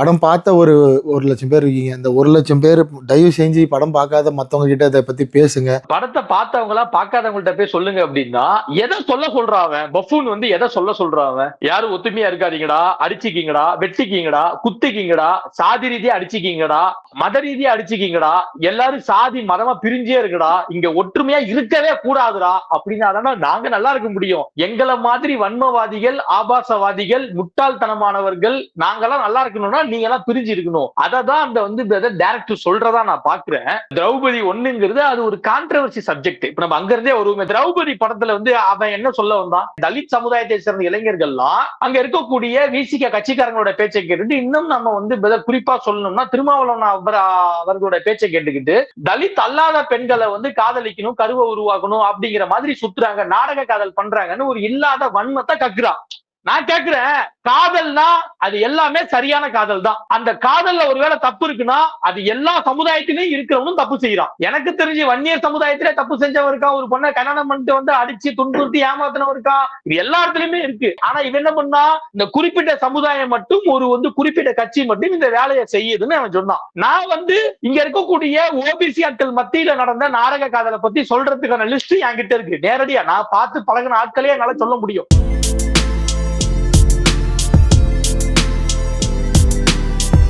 படம் பார்த்த ஒரு 1,00,000 பேர் இருக்கீங்க. இந்த 1,00,000 பேர் தயவு செஞ்சு படம் பார்க்காத மத்தவங்க கிட்ட அதை பத்தி பேசுங்க. படத்தை பார்த்தவங்களா பார்க்காதவங்கள்ட்ட போய் சொல்லுங்க அப்படின்னா எதை சொல்ல சொல்றான் அவன்? பஃபூன் வந்து எதை சொல்ல சொல்றான் அவன்? யாரும் ஒத்துமையா இருக்காதீங்கடா, அடிச்சுக்கீங்கடா, வெட்டிக்கீங்கடா, குத்திக்கீங்கடா, சாதி ரீதியா அடிச்சுக்கீங்கடா, மத ரீதியா அடிச்சுக்கீங்கடா, எல்லாரும் சாதி மதமா பிரிஞ்சே இருக்குடா, இங்க ஒற்றுமையா இருக்கவே கூடாதுடா அப்படின்னா தானே நாங்க நல்லா இருக்க முடியும். எங்களை மாதிரி வன்மவாதிகள், ஆபாசவாதிகள், முட்டாள்தனமானவர்கள் நாங்கெல்லாம் நல்லா இருக்கணும்னா நீங்க எல்லாம் பிரிஞ்சு இருக்கணும். அதை தான் அந்த வந்து டைரக்டர் சொல்றதா நான் பாக்குறேன். திரௌபதி ஒண்ணுங்கிறது அது ஒரு கான்ட்ரவர்சி சப்ஜெக்ட். இப்ப நம்ம அங்க இருந்தே வருவோம். திரௌபதி படத்துல வந்து அவன் என்ன சொல்ல வந்தான்? தலித் சமுதாயத்தை சேர்ந்த இளைஞர்கள்லாம் அங்க இருக்கக்கூடிய விசிக கட்சிக்காரங்களோட பேச்சை கேட்டுட்டு, இன்னும் நம்ம வந்து குறிப்பா சொல்லணும்னா திருமாவளவன் அவர்களோட பேச்சை கேட்டுக்கிட்டு தலித் அல்லாத பெண்களை வந்து காதலிக்கணும், கருவை உருவாக்கணும் அப்படிங்கிற மாதிரி சுத்துறாங்க, நாடக காதல் பண்றாங்கன்னு ஒரு இல்லாத வன்மத்தை கக்குறான். நான் கேக்குறேன், காதல்னா அது எல்லாமே சரியான காதல் தான். அந்த காதல்ல ஒருவேளை தப்பு இருக்குன்னா அது எல்லா சமுதாயத்திலையும் இருக்கிறவனும் தப்பு செய்யறான். எனக்கு தெரிஞ்சு வன்னியர் சமுதாயத்திலே தப்பு செஞ்சவன் இருக்கா, ஒரு பொண்ணை கல்யாணம் பண்ணிட்டு வந்து அடிச்சு துன்புறுத்தி ஏமாத்தினவன் இருக்கா, இது எல்லா இடத்துலயுமே இருக்கு. ஆனா இவன் என்ன பண்ணா, இந்த குறிப்பிட்ட சமுதாயம் மட்டும் ஒரு வந்து குறிப்பிட்ட கட்சி மட்டும் இந்த வேலையை செய்யுதுன்னு அவன் சொன்னான். நான் வந்து இங்க இருக்கக்கூடிய ஓபிசி ஆட்கள் மத்தியில நடந்த நாடக காதலை பத்தி சொல்றதுக்கான லிஸ்ட் என்கிட்ட இருக்கு. நேரடியா நான் பார்த்து பழகின ஆட்களே என்னால சொல்ல முடியும்.